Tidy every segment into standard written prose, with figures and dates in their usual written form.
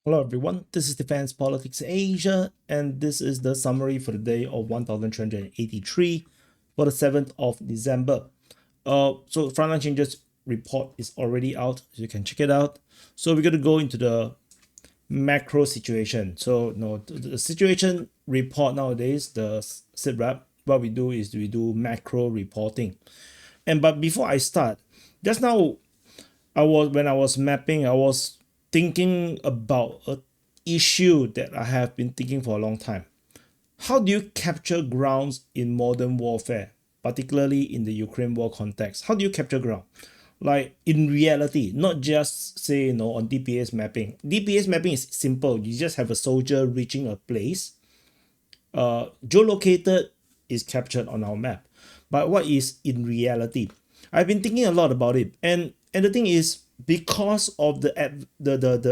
Hello everyone, this is Defense Politics Asia, and this is the summary for the day of 1383 for the 7th of December. So Frontline Changes report is already out, so you can check it out. So we're going to go into the macro situation. So the situation report nowadays, the SITREP, what we do is we do macro reporting. But before I start, just now when I was mapping, I was thinking about a issue that I have been thinking for a long time. How do you capture grounds in modern warfare, particularly in the Ukraine war context? How do you capture ground? Like in reality, not just say on DPS mapping. DPS mapping is simple. You just have a soldier reaching a place. Geolocated is captured on our map. But what is in reality? I've been thinking a lot about it, and the thing is, because of the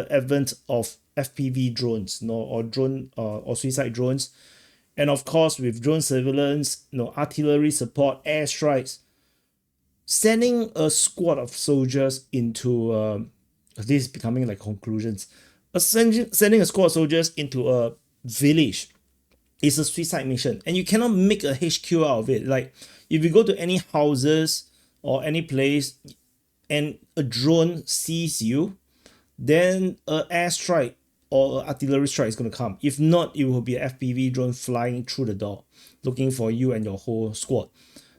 advent of FPV drones, or drone or suicide drones, and of course with drone surveillance, artillery support, airstrikes, sending a squad of soldiers into this is becoming like conclusions. Sending a squad of soldiers into a village is a suicide mission, and you cannot make a HQ out of it. Like if you go to any houses or any place and a drone sees you, then an airstrike or an artillery strike is going to come. If not, it will be an FPV drone flying through the door looking for you and your whole squad.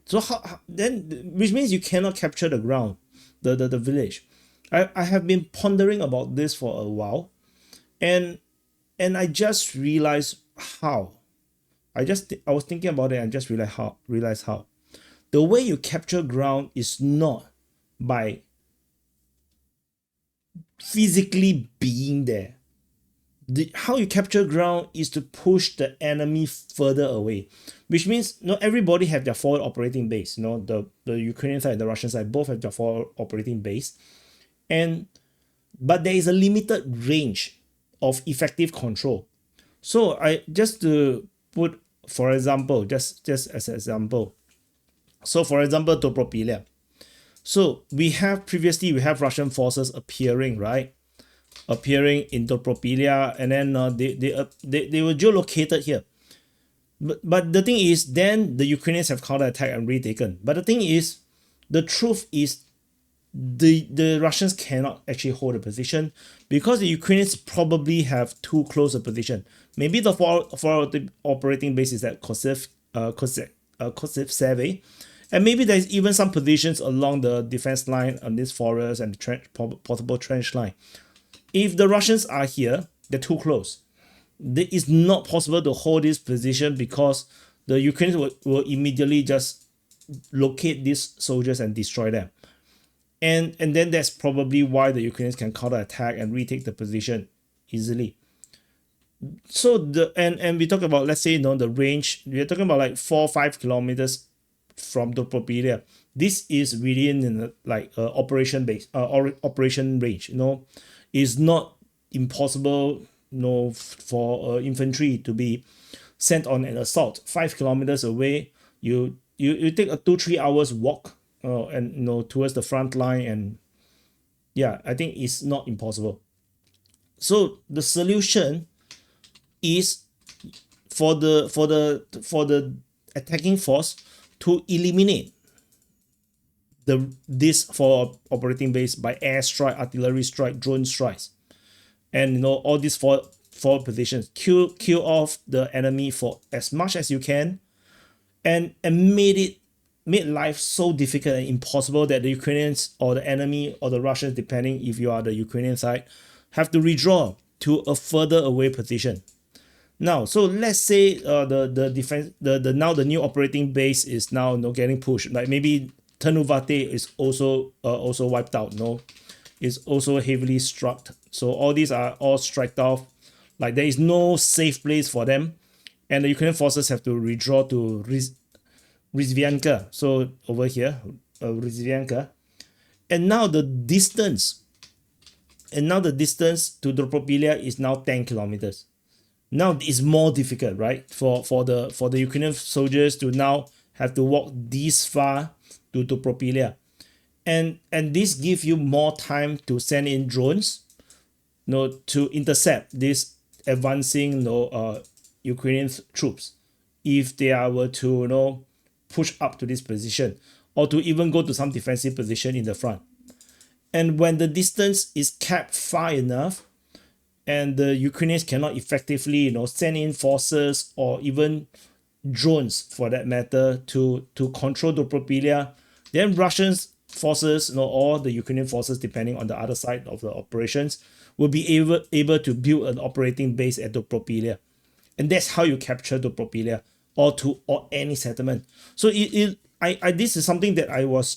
So then, which means you cannot capture the ground, the village. I have been pondering about this for a while, and I just realized how. I was thinking about it and just realized how. The way you capture ground is not by physically being there. How you capture ground is to push the enemy further away, which means not everybody have their forward operating base. The Ukrainian side and the Russian side both have their forward operating base, but there is a limited range of effective control. So I just to put, for example, just as an example. So for example, Dobropilya. So we have Russian forces appearing, right? Appearing in Dobropilya, and then they were geolocated here. But the thing is, then the Ukrainians have counterattacked and retaken. But the thing is, the truth is, the Russians cannot actually hold a position because the Ukrainians probably have too close a position. Maybe the forward operating base is at Kharkiv, and maybe there's even some positions along the defense line on this forest and the possible trench line. If the Russians are here, they're too close. It is not possible to hold this position because the Ukrainians will immediately just locate these soldiers and destroy them. And then that's probably why the Ukrainians can counterattack and retake the position easily. So and we talk about, let's say, the range, we're talking about like 4-5 kilometers from the Dobropilya. This is within operation base or operation range. Is not impossible for infantry to be sent on an assault 5 kilometers away. You take a 2-3 hours walk and towards the front line, and yeah, I think it's not impossible. So the solution is for the attacking force to eliminate this for operating base by airstrike, artillery strike, drone strikes, and all these four positions. Kill off the enemy for as much as you can, and made life so difficult and impossible that the Ukrainians or the enemy or the Russians, depending if you are the Ukrainian side, have to withdraw to a further away position. Now, so let's say the defense, the new operating base is now getting pushed. Like maybe Ternuvate is also wiped out. Is also heavily struck. So all these are all struck off. Like there is no safe place for them, and the Ukrainian forces have to withdraw to Rizvianka. So over here, Rizvianka, and now the distance to Dobropilya is now 10 kilometers. Now it's more difficult, right? For the Ukrainian soldiers to now have to walk this far to Dobropilya, and this gives you more time to send in drones to intercept this advancing Ukrainian troops if they were to push up to this position, or to even go to some defensive position in the front. And when the distance is kept far enough, and the Ukrainians cannot effectively send in forces or even drones for that matter to control Dobropilya, then Russian forces or the Ukrainian forces, depending on the other side of the operations, will be able to build an operating base at Dobropilya. And that's how you capture Dobropilya or any settlement. So this is something that I was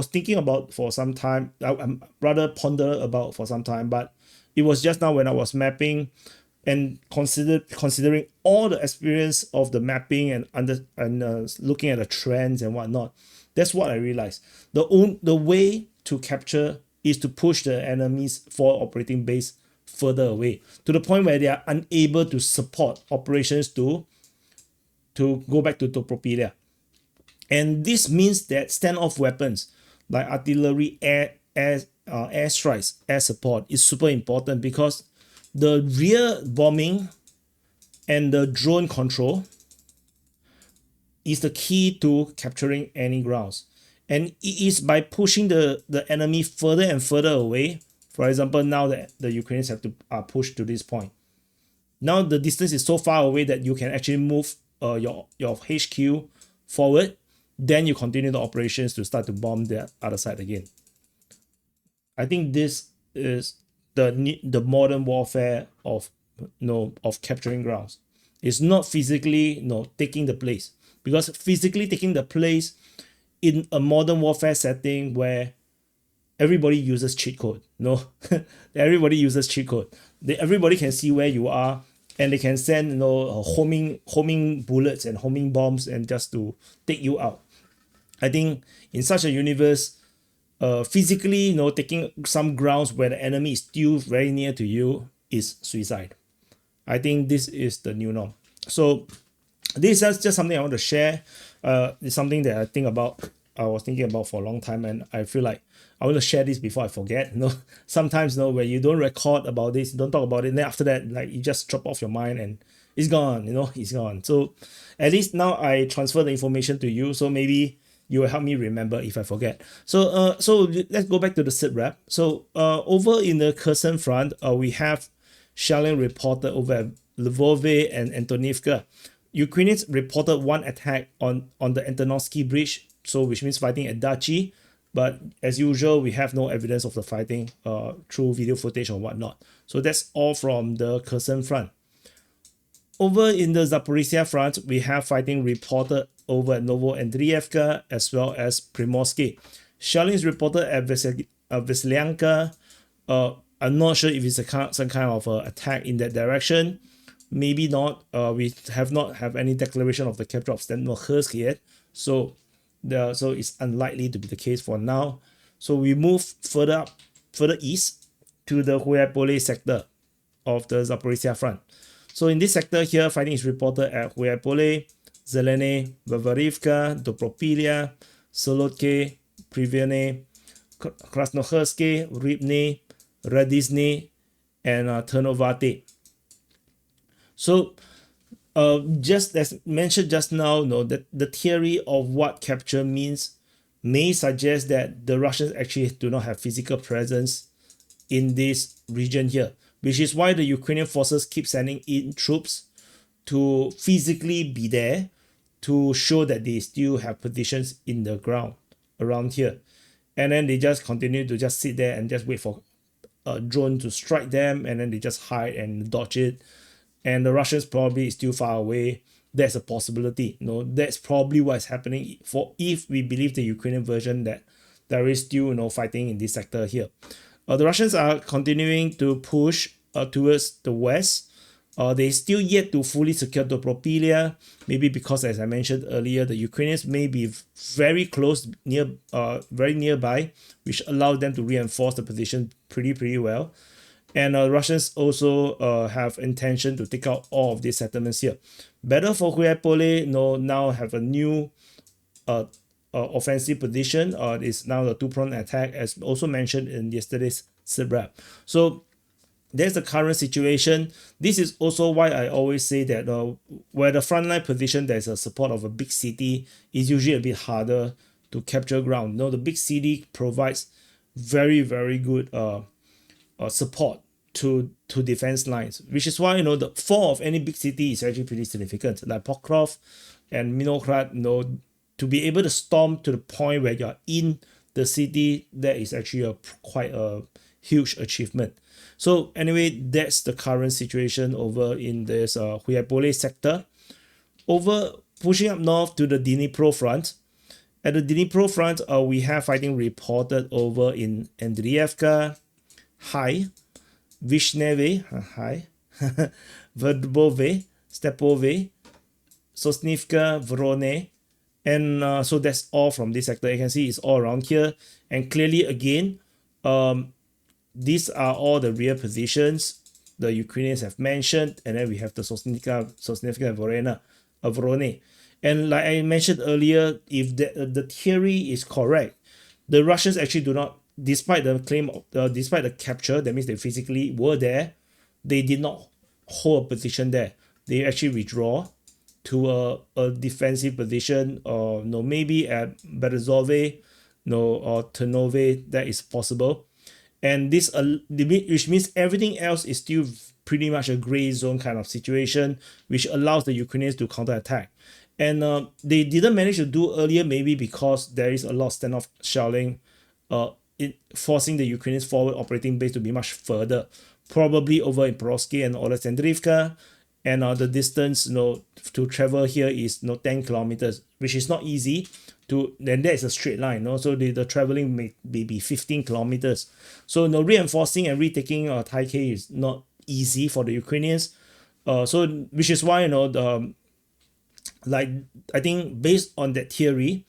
thinking about for some time. I'm rather ponder about for some time, but it was just now when I was mapping and considering all the experience of the mapping and looking at the trends and whatnot. That's what I realized. The way to capture is to push the enemy's forward operating base further away, to the point where they are unable to support operations to go back to Dobropilya. And this means that standoff weapons like artillery, air strikes, air support is super important, because the rear bombing and the drone control is the key to capturing any grounds. And it is by pushing the enemy further and further away. For example, now that the Ukrainians have to push to this point. Now the distance is so far away that you can actually move your HQ forward. Then you continue the operations to start to bomb the other side again. I think this is the modern warfare of capturing grounds. It's not physically taking the place, because physically taking the place in a modern warfare setting where everybody uses cheat code. Everybody uses cheat code. Everybody can see where you are, and they can send homing bullets and homing bombs and just to take you out. I think in such a universe, physically taking some grounds where the enemy is still very near to you is suicide. I think this is the new norm. So this is just something I want to share. It's something that I was thinking about for a long time, and I feel like I want to share this before I forget. Sometimes when you don't record about this, you don't talk about it, and then after that, like, you just drop off your mind and it's gone. It's gone. So at least now I transfer the information to you, so maybe you will help me remember if I forget. So let's go back to the SITREP. So over in the Kherson front, we have shelling reported over at Lvove and Antonivka. Ukrainians reported one attack on the Antonovsky Bridge, so which means fighting at Dachi. But as usual, we have no evidence of the fighting through video footage or whatnot. So that's all from the Kherson front. Over in the Zaporizhzhia front, we have fighting reported over at Novoandrievka as well as Primorsky. Shelling is reported at Veselyanka. I'm not sure if it's some kind of attack in that direction. Maybe not. We have not have any declaration of the capture of Stepnohersk yet. So it's unlikely to be the case for now. So we move further east to the Huaypole sector of the Zaporizhzhia front. So in this sector here, fighting is reported at Huaypole, Zelene, Vavarivka, Dobropilya, Solotke, Privene, Krasnoherske, Rybne, Radizne, and Ternovate. So just as mentioned just now, that the theory of what capture means may suggest that the Russians actually do not have physical presence in this region here, which is why the Ukrainian forces keep sending in troops to physically be there to show that they still have positions in the ground around here. And then they just continue to just sit there and just wait for a drone to strike them, and then they just hide and dodge it. And the Russians probably is still far away. That's a possibility. That's probably what's happening if we believe the Ukrainian version, that there is still fighting in this sector here. The Russians are continuing to push towards the west. They still yet to fully secure Dobropilya, maybe because, as I mentioned earlier, the Ukrainians may be very close, very nearby, which allows them to reinforce the position pretty well. And Russians also have intention to take out all of these settlements here. Better for Huaypole, now have a new offensive position. It's now the two-pronged attack, as also mentioned in yesterday's SITREP. So There's the current situation. This is also why I always say that where the frontline position, there's a support of a big city, is usually a bit harder to capture ground. The big city provides very, very good support to defense lines, which is why the fall of any big city is actually pretty significant. Like Pokrovsk and Minograd, to be able to storm to the point where you're in the city, that is actually quite a huge achievement. So anyway, that's the current situation over in this Huaypole sector. Over pushing up north to the Dnipro front. At the Dnipro front, we have fighting reported over in Andriivka, High, Vishneve, High, Verdbove, Stepove, Sosnivka, Vorone, and so that's all from this sector. You can see it's all around here, and clearly again, these are all the rear positions the Ukrainians have mentioned, and then we have the Sosnivka and Vorone. And like I mentioned earlier, if the theory is correct, the Russians actually do not, despite the claim, despite the capture, that means they physically were there, they did not hold a position there. They actually withdraw to a defensive position, or maybe at Berezove, or Ternove, that is possible. And this, which means everything else is still pretty much a gray zone kind of situation, which allows the Ukrainians to counterattack. And they didn't manage to do earlier, maybe because there is a lot of standoff shelling, forcing the Ukrainians forward operating base to be much further, probably over in Pokrovsk and Alexandrivka. And the distance to travel here is 10 kilometers, which is not easy. Then there's a straight line, so the traveling may be 15 kilometers. So reinforcing and retaking Taikei is not easy for the Ukrainians. So which is why I think based on that theory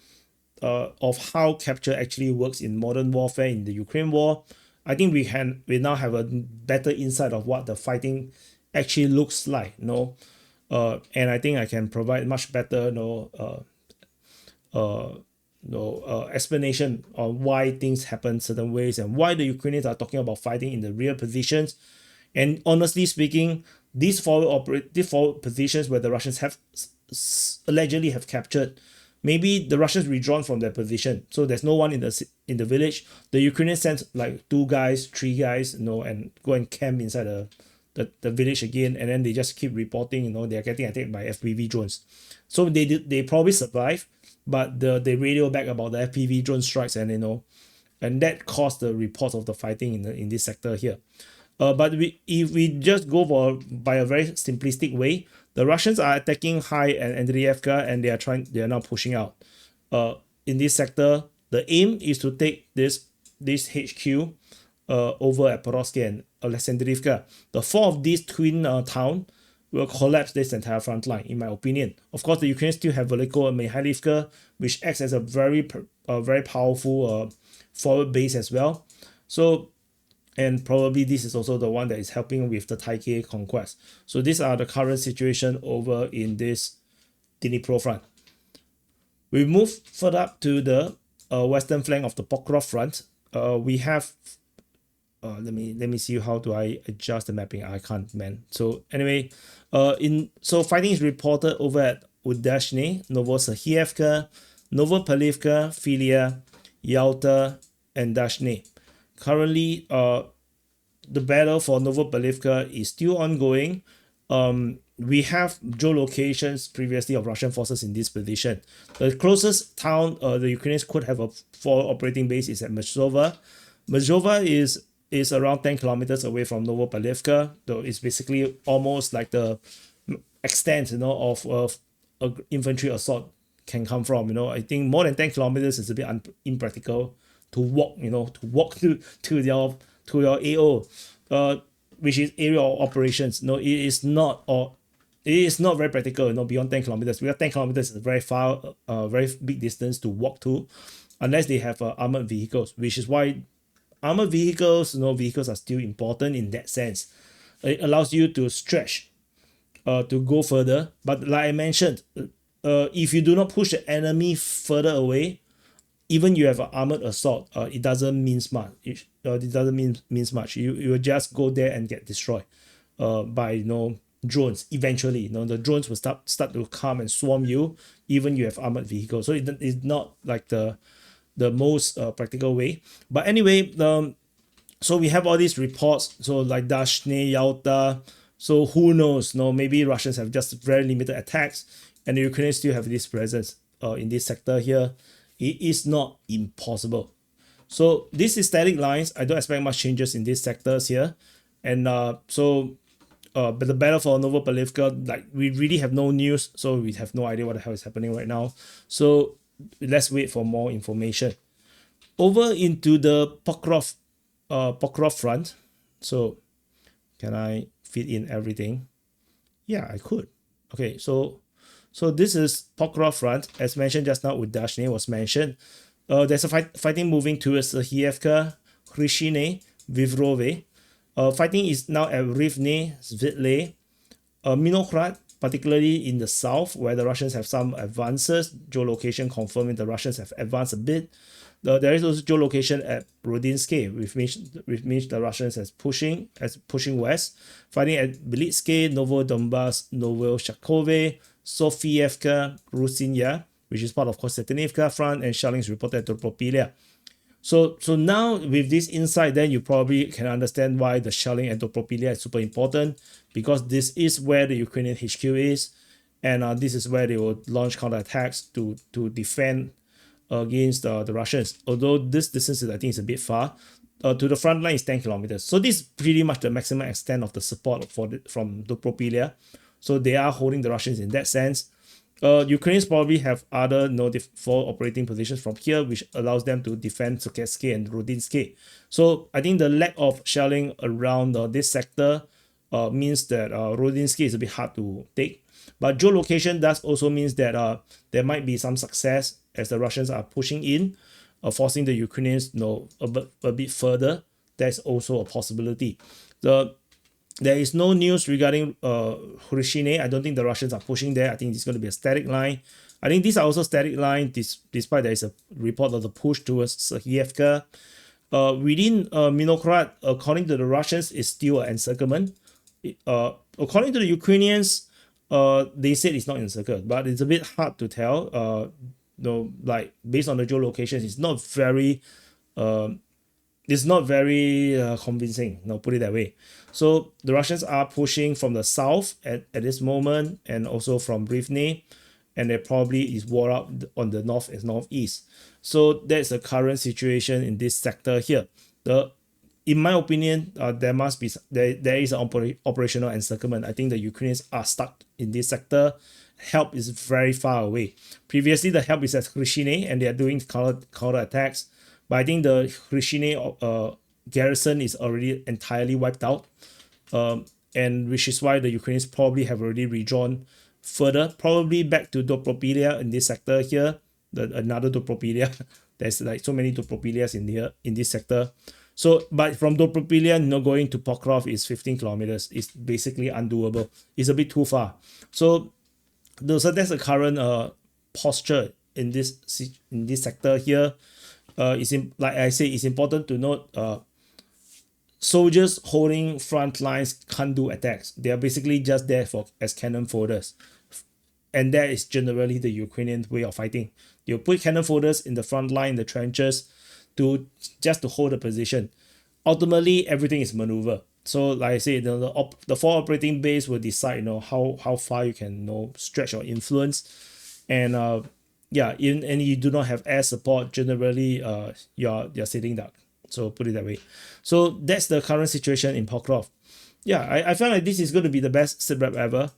of how capture actually works in modern warfare in the Ukraine war, I think we now have a better insight of what the fighting actually looks like. And I think I can provide much better explanation on why things happen certain ways and why the Ukrainians are talking about fighting in the rear positions. And honestly speaking, these forward positions where the Russians have allegedly have captured, maybe the Russians withdrawn from their position, so there's no one in the village. The Ukrainians sent like 2 guys, 3 guys, and go and camp inside the village again, and then they just keep reporting, they're getting attacked by FPV drones. So they probably survive, but they radio back about the FPV drone strikes, and and that caused the reports of the fighting in this sector here. But if we just go by a very simplistic way, the Russians are attacking High and Andriivka, and they are now pushing out. In this sector, the aim is to take this HQ over at Pokrovsk and Alexandrivka. The 4 of these twin towns will collapse this entire front line, in my opinion. Of course, the Ukrainians still have Veliko and Mikhailivka, which acts as a very powerful forward base as well. So, and probably this is also the one that is helping with the Taikei conquest. So these are the current situation over in this Dnipro front. We move further up to the western flank of the Pokrovsk front. We have let me see, how do I adjust the mapping? I can't, man. So anyway, so fighting is reported over at Udashny, Novosahiyevka, Novopalivka, Filia, Yalta, and Dashny. Currently, the battle for Novopalivka is still ongoing. We have geolocations previously of Russian forces in this position. The closest town the Ukrainians could have a forward operating base is at Mazhova. Mazhova is around 10 kilometers away from Novopalivka, though it's basically almost like the extent of infantry assault can come from. I think more than 10 kilometers is a bit impractical to walk to your AO, which is area of operations. It is not very practical. Beyond 10 kilometers, because 10 kilometers is a very far, very big distance to walk to, unless they have armored vehicles, which is why armored vehicles, vehicles are still important in that sense. It allows you to stretch, to go further. But like I mentioned, if you do not push the enemy further away, even you have an armored assault, it doesn't mean much. It doesn't means much. You will just go there and get destroyed by drones. Eventually, the drones will start to come and swarm you, even you have armored vehicles. So it's not like the most practical way. But anyway, so we have all these reports. So like Dashne, Yalta. So who knows? Maybe Russians have just very limited attacks, and the Ukrainians still have this presence in this sector here. It is not impossible. So this is static lines. I don't expect much changes in these sectors here. And but the battle for Novopavlivka, like we really have no news, so we have no idea what the hell is happening right now. So let's wait for more information. Over into the Pokrovsk front. So can I fit in everything? Yeah, I could. Okay, so this is Pokrovsk front, as mentioned just now with Dashne was mentioned. There's a fighting moving towards Hievka, Krishine, Vivrove. Fighting is now at Rivne, Svitle, Minokhrad, particularly in the south, where the Russians have some advances. Geolocation confirming the Russians have advanced a bit. There is also geolocation at Rodinsky, which means the Russians as pushing west. Fighting at Belitsky, Novodonbass, Novoshakhove, Sofievka, Rusinya, which is part of Kostiantynivka front, and shelling is reported at Dobropilya. So now with this insight, then you probably can understand why the shelling at Dobropilya is super important, because this is where the Ukrainian HQ is, and this is where they will launch counterattacks to defend against the Russians. Although this distance I think is a bit far. To the front line is 10 kilometers. So this is pretty much the maximum extent of the support from Dobropilya. So they are holding the Russians in that sense. Ukrainians probably have other four operating positions from here, which allows them to defend Suketsky and Rodinsky. So I think the lack of shelling around this sector means that Rodinsky is a bit hard to take. But geolocation does also means that there might be some success as the Russians are pushing in, forcing the Ukrainians a bit further. That's also a possibility. There is no news regarding Hryshine. I don't think the Russians are pushing there. I think it's going to be a static line. I think these are also static lines, despite there is a report of the push towards Serhievka. Within Minokhrad, according to the Russians, is still an encirclement. According to the Ukrainians, they said it's not encircled, but it's a bit hard to tell. Like based on the geolocations, it's not very convincing. Put it that way. So the Russians are pushing from the south at this moment, and also from Rivne, and there probably is war out on the north and northeast. So that's the current situation in this sector here. In my opinion, there is an operational encirclement. I think the Ukrainians are stuck in this sector. Help is very far away. Previously, the help is at Hryshine, and they are doing counter attacks. But I think the Hryshine garrison is already entirely wiped out, and which is why the Ukrainians probably have already redrawn further, probably back to Dobropilya in this sector here. Another Dobropilya. There's like so many Dobropilyas in this sector. So, but from Dobropilya, going to Pokrovsk is 15 kilometers. It's basically undoable. It's a bit too far. So that's the current posture in this sector here. Like I say, it's important to note soldiers holding front lines can't do attacks. They are basically just there as cannon foders. And that is generally the Ukrainian way of fighting. You put cannon foders in the front line, in the trenches, just to hold the position. Ultimately, everything is maneuver. So like I say, the four operating base will decide how far you can stretch your influence. And and you do not have air support, generally you're sitting duck. So put it that way. So that's the current situation in Pokrovsk. I felt like this is going to be the best SITREP ever,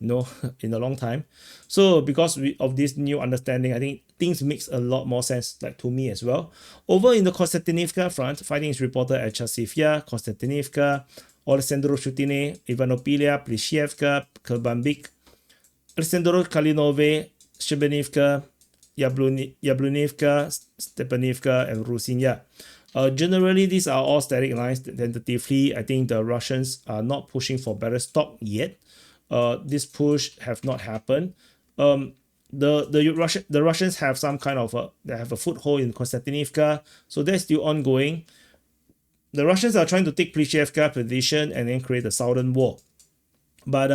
in a long time. So because of this new understanding, I think things makes a lot more sense, like to me as well. Over in the Kostiantynivka front, fighting is reported at Chasivya, Kostiantynivka, Alexandro Shutine, Ivanopilya, Plishevka, Kelbambik, Alexandro Kalinove, Shebenivka, Yablunivka, Stepanivka, and Rusinya. Generally, these are all static lines. Tentatively, I think the Russians are not pushing for Bereztok yet. This push have not happened. the Russians have some kind of they have a foothold in Kostiantynivka, so that's still ongoing. The Russians are trying to take Plishevka position and then create a southern wall, but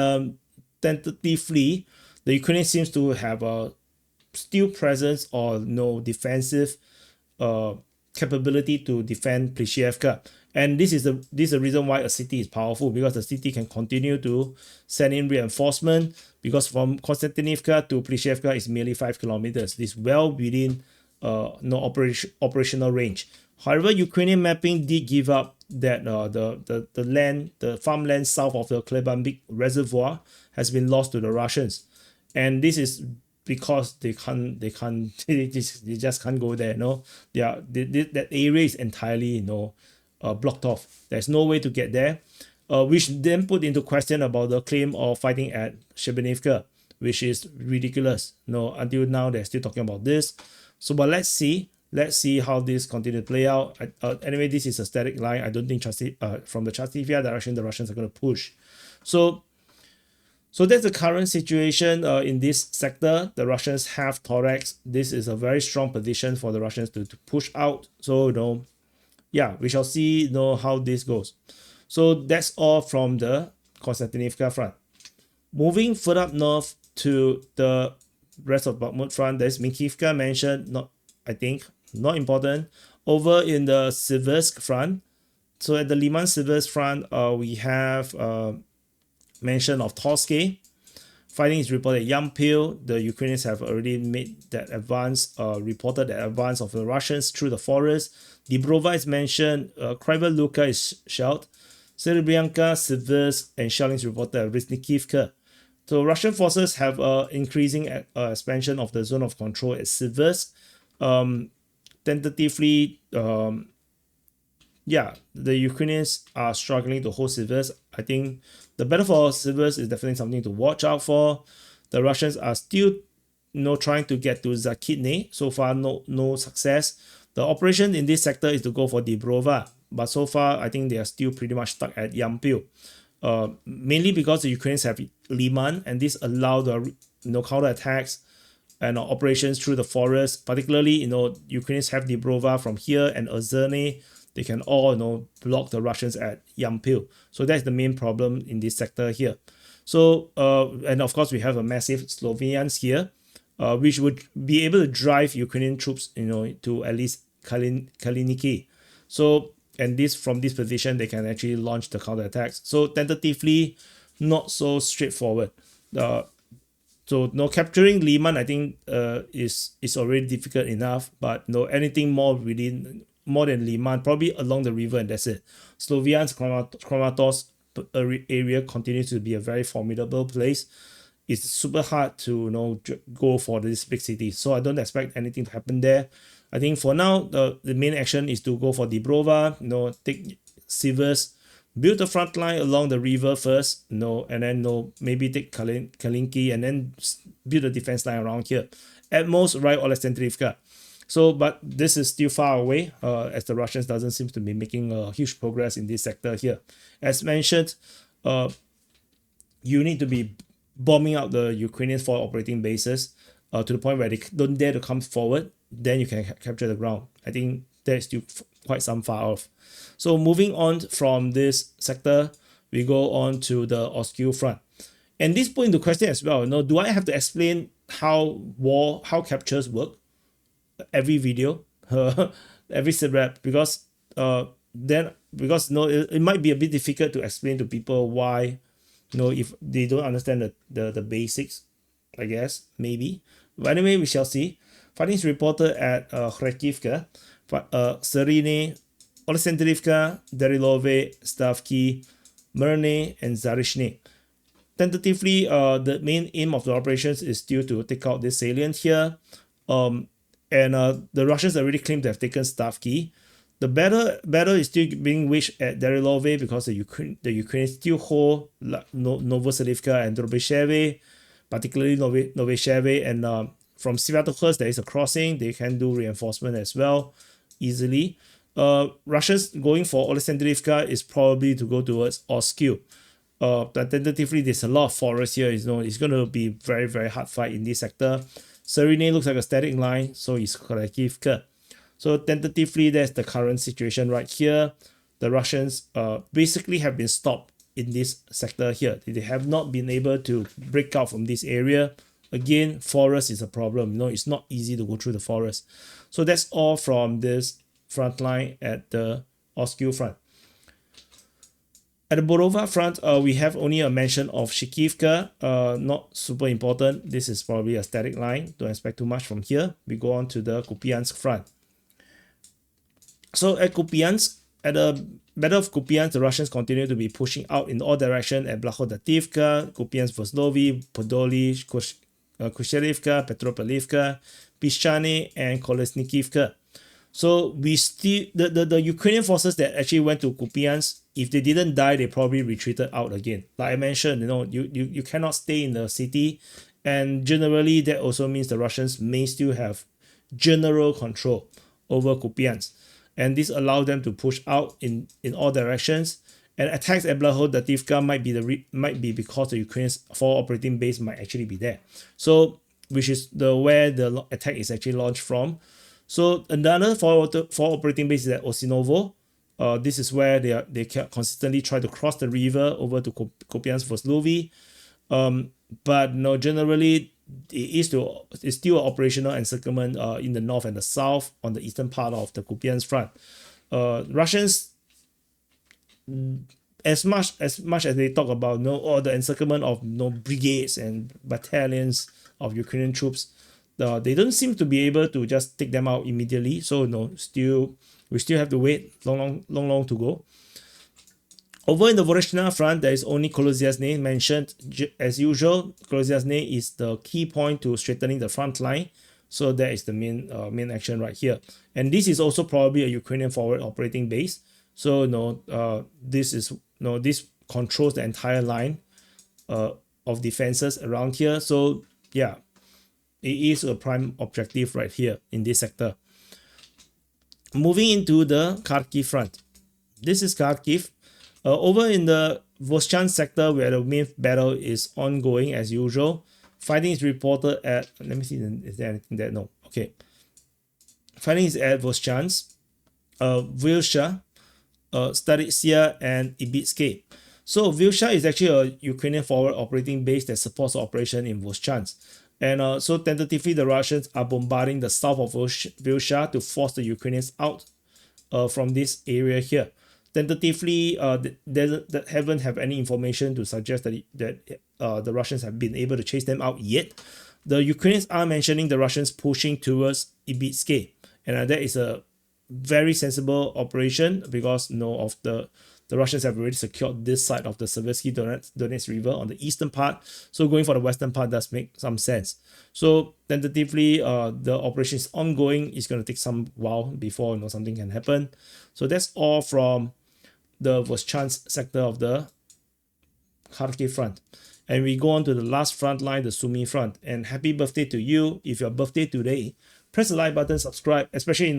tentatively, the Ukraine seems to have a still presence or no defensive capability to defend Plishevka. And this is the reason why a city is powerful, because the city can continue to send in reinforcement, because from Kostiantynivka to Plishevka is merely 5 kilometers. This is well within operational range. However, Ukrainian mapping did give up that the farmland south of the Klebambik reservoir has been lost to the Russians, and this is because they just can't go there. That area is entirely blocked off. There's no way to get there, which then put into question about the claim of fighting at Shebenivka, which is ridiculous. Until now they're still talking about this. So, but let's see how this continue to play out. Anyway, this is a static line. I don't think from the Chastivia direction the Russians are going to push. So that's the current situation in this sector. The Russians have Thorax. This is a very strong position for the Russians to push out. So yeah, we shall see how this goes. So that's all from the Kostiantynivka front. Moving further up north to the rest of Bakhmut front, there's Minkivka mentioned, not important. Over in the Siversk front, so at the Lyman Siversk front, we have mention of Torske. Fighting is reported at Yampil. The Ukrainians have already made that advance, reported the advance of the Russians through the forest. Dibrova is mentioned. Kryva Luka is shelled. Serebryanka, Siversk, and shelling is reported at Riznikivka. So Russian forces have increasing expansion of the zone of control at Siversk. Tentatively, the Ukrainians are struggling to hold Siversk. I think the battle for Siversk is definitely something to watch out for. The Russians are still trying to get to Zakitne. So far, no success. The operation in this sector is to go for Dibrova, but so far I think they are still pretty much stuck at Yampil. Mainly because the Ukrainians have Lyman, and this allow the counterattacks and operations through the forest. Particularly, Ukrainians have Dibrova from here and Ozerne. They can all block the Russians at Yampil. So that's the main problem in this sector here. So and of course we have a massive Slovenians here, which would be able to drive Ukrainian troops to at least Kaliniki. So and from this position they can actually launch the counterattacks. So tentatively not so straightforward. So capturing Lyman I think is already difficult enough, but anything more than Lyman, probably along the river, and that's it. Sloviansk Kramatorsk area continues to be a very formidable place. It's super hard to go for this big city, so I don't expect anything to happen there. I think for now the main action is to go for Dibrova, take Siversk, build the front line along the river first, and then maybe take Kalinki and then build a defense line around here. At most, right, Oleksandrivka. So, but this is still far away, as the Russians doesn't seem to be making a huge progress in this sector here. As mentioned, you need to be bombing out the Ukrainians for operating bases to the point where they don't dare to come forward. Then you can capture the ground. I think that's still quite some far off. So moving on from this sector, we go on to the Oskil front. And this put into question as well, do I have to explain how captures work? Every video, every SITREP, because it might be a bit difficult to explain to people why, if they don't understand the basics, I guess, maybe. But anyway, we shall see. Fighting is reported at Kharkiv, Serine, Oleksandrivka, Darilove, Stavki, Myrne, and Zarishny. Tentatively, the main aim of the operations is still to take out this salient here. And the Russians already claim to have taken Stavki. The battle is still being waged at Darilove because the Ukrainians still hold Novoselivka and Drobesheve, particularly Novesheve. And from Sviatokhorsk, there is a crossing. They can do reinforcement as well easily. Russians going for Oleksandrivka is probably to go towards Oskil. But tentatively, there's a lot of forest here. You know, it's going to be very, very hard fight in this sector. Serene looks like a static line, so it's Kharkiv. So tentatively, that's the current situation right here. The Russians basically have been stopped in this sector here. They have not been able to break out from this area. Again, forest is a problem. You know, it's not easy to go through the forest. So that's all from this front line at the Oskil front. At the Borova front, we have only a mention of Shikivka, not super important. This is probably a static line. Don't expect too much from here. We go on to the Kupiansk front. So at Kupiansk, at the Battle of Kupiansk, the Russians continue to be pushing out in all directions at Blahodativka, Kupiansk Voslovi, Podoli, Kushirivka, Petropavlivka, Pishchane, and Kolesnikivka. So we still the Ukrainian forces that actually went to Kupiansk, if they didn't die, they probably retreated out again. Like I mentioned, you know, you cannot stay in the city, and generally that also means the Russians may still have general control over Kupiansk, and this allowed them to push out in all directions. And attacks at Blahodativka might be because the Ukraine's forward operating base might actually be there. So which is where the attack is actually launched from. So another forward operating base is at Osinovo. This is where they consistently try to cross the river over to Kupiansk Voslovi. But no, generally it's still operational and circumvent in the north and the south on the eastern part of the Kupiansk front. Russians, as much as they talk about the encirclement of brigades and battalions of Ukrainian troops, they don't seem to be able to just take them out immediately. So we still have to wait long to go. Over in the Voronezh front, there is only Koloziasny mentioned. As usual, Koloziasny is the key point to strengthening the front line. So that is the main action right here. And this is also probably a Ukrainian forward operating base. So this controls the entire line of defenses around here. So yeah, it is a prime objective right here in this sector. Moving into the Kharkiv front. This is Kharkiv. Over in the Voschan sector, where the main battle is ongoing as usual. Fighting is reported at, let me see, is there anything there? No. Okay. Fighting is at Voschansk, Vilsha, Zaporizhzhia, and Ibitske. So Vilsha is actually a Ukrainian forward operating base that supports operation in Voschansk. And so tentatively, the Russians are bombarding the south of Vilsha to force the Ukrainians out from this area here. Tentatively, they haven't have any information to suggest that the Russians have been able to chase them out yet. The Ukrainians are mentioning the Russians pushing towards Ibitske, and that is a very sensible operation because the Russians have already secured this side of the Siversk Donetsk River on the eastern part. So going for the western part does make some sense. So tentatively, the operation is ongoing. It's going to take some while before something can happen. So that's all from the Voschansk sector of the Kharkiv front. And we go on to the last front line, the Sumi front. And happy birthday to you. If your birthday today, press the like button, subscribe, especially and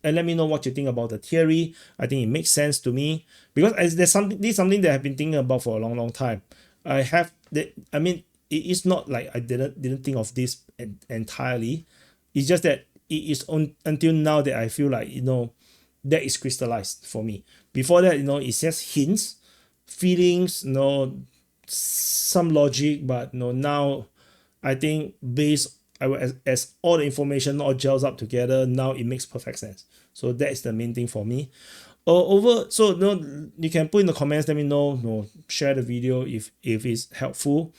let me know what you think about the theory. I think it makes sense to me because this is something that I've been thinking about for a long time. It is not like I didn't think of this entirely. It's just that it is until now that I feel like that is crystallized for me. Before that, it's just hints, feelings, some logic, but now I think as all the information all gels up together, now it makes perfect sense. So that is the main thing for me. You can put in the comments, let me know, share the video if it's helpful.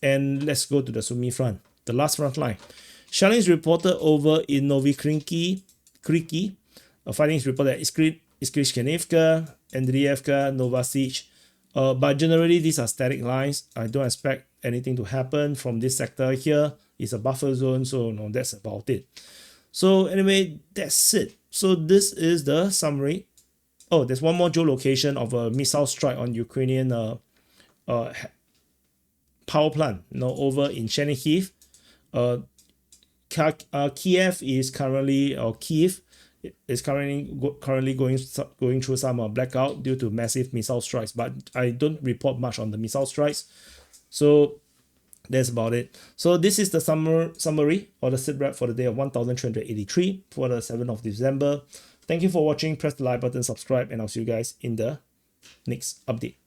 And let's go to the Sumi front, the last front line. Shelling is reported over in Novi Kriki. Fighting is reported at Iskryshkenivka, Andriivka, Novosich. But generally, these are static lines. I don't expect anything to happen from this sector here. It's a buffer zone, so that's about it. So anyway, that's it. So this is the summary. Oh, there's one more geolocation of a missile strike on Ukrainian power plant, over in Chernihiv. Kiev is currently, Kiev is currently going through some blackout due to massive missile strikes, but I don't report much on the missile strikes. So that's about it. So this is the summary or the SITREP for the day of 1383 for the 7th of December. Thank you for watching. Press the like button, subscribe, and I'll see you guys in the next update.